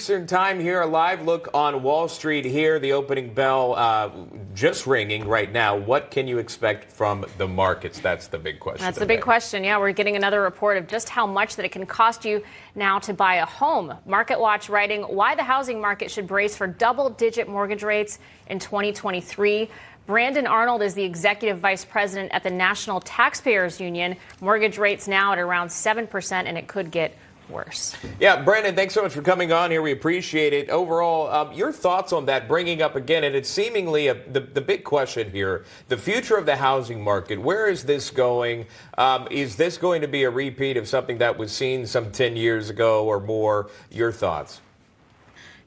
Eastern time here, a live look on Wall Street here. The opening bell just ringing right now. What can you expect from the markets? That's the big question. That's the big question. Yeah, we're getting another report of just how much that it can cost you now to buy a home. Market Watch writing why the housing market should brace for double-digit mortgage rates in 2023. Brandon Arnold is the executive vice president at the National Taxpayers Union. Mortgage rates now at around 7%, and it could get worse. Yeah, Brandon, thanks so much for coming on here. We appreciate it. Overall, your thoughts on that, bringing up again, and it's seemingly the big question here, the future of the housing market. Where is this going? Is this going to be a repeat of something that was seen some 10 years ago or more? Your thoughts?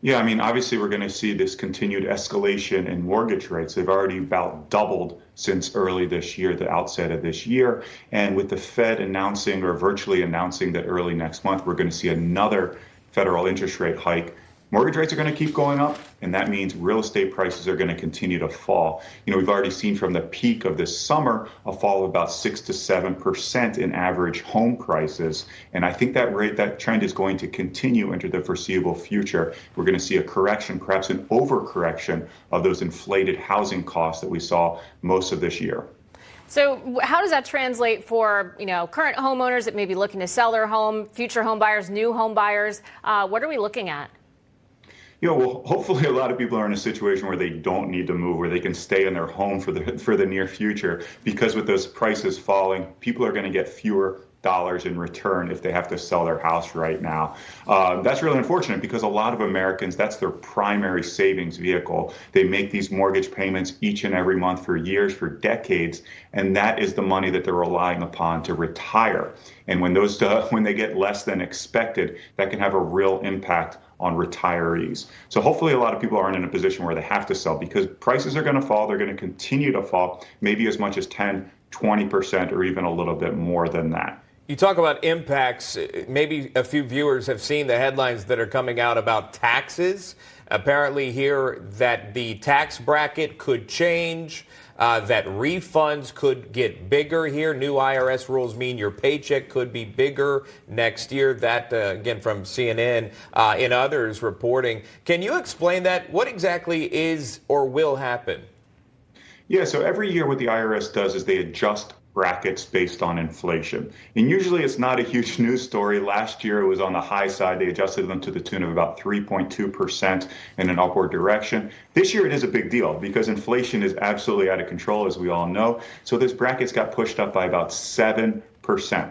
Yeah, I mean, obviously, we're going to see this continued escalation in mortgage rates. They've already about doubled since early this year, the outset of this year. And with the Fed announcing or virtually announcing that early next month, we're going to see another federal interest rate hike. Mortgage rates are going to keep going up, and that means real estate prices are going to continue to fall. You know, we've already seen from the peak of this summer a fall of about 6 to 7% in average home prices. And I think that trend is going to continue into the foreseeable future. We're going to see a correction, perhaps an overcorrection of those inflated housing costs that we saw most of this year. So how does that translate for, current homeowners that may be looking to sell their home, future home buyers, new home buyers? What are we looking at? Well, hopefully a lot of people are in a situation where they don't need to move, where they can stay in their home for the near future, because with those prices falling, people are going to get fewer dollars in return if they have to sell their house right now. That's really unfortunate because a lot of Americans, that's their primary savings vehicle. They make these mortgage payments each and every month for years, for decades, and that is the money that they're relying upon to retire. And when they get less than expected, that can have a real impact on retirees. So hopefully a lot of people aren't in a position where they have to sell, because prices are going to fall. They're going to continue to fall, maybe as much as 10, 20%, or even a little bit more than that. You talk about impacts. Maybe a few viewers have seen the headlines that are coming out about taxes. Apparently here that the tax bracket could change, that refunds could get bigger here. New IRS rules mean your paycheck could be bigger next year. That, again, from CNN and others reporting. Can you explain that? What exactly is or will happen? Yeah, so every year what the IRS does is they adjust brackets based on inflation. And usually it's not a huge news story. Last year it was on the high side. They adjusted them to the tune of about 3.2% in an upward direction. This year it is a big deal because inflation is absolutely out of control, as we all know. So this brackets got pushed up by about 7%,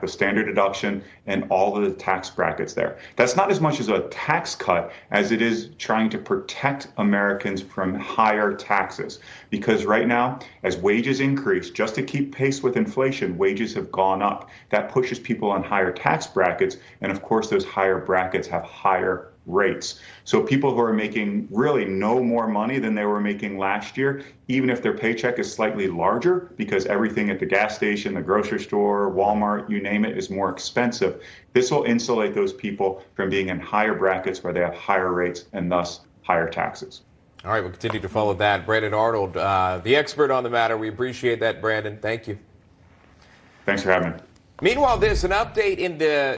the standard deduction and all of the tax brackets there. That's not as much as a tax cut as it is trying to protect Americans from higher taxes. Because right now, as wages increase, just to keep pace with inflation, wages have gone up. That pushes people on higher tax brackets. And of course, those higher brackets have higher rates. So people who are making really no more money than they were making last year, even if their paycheck is slightly larger, because everything at the gas station, the grocery store, Walmart, you name it, is more expensive, this will insulate those people from being in higher brackets where they have higher rates and thus higher taxes. All right, we'll continue to follow that. Brandon Arnold, the expert on the matter. We appreciate that, Brandon. Thank you. Thanks for having me. Meanwhile, there's an update in the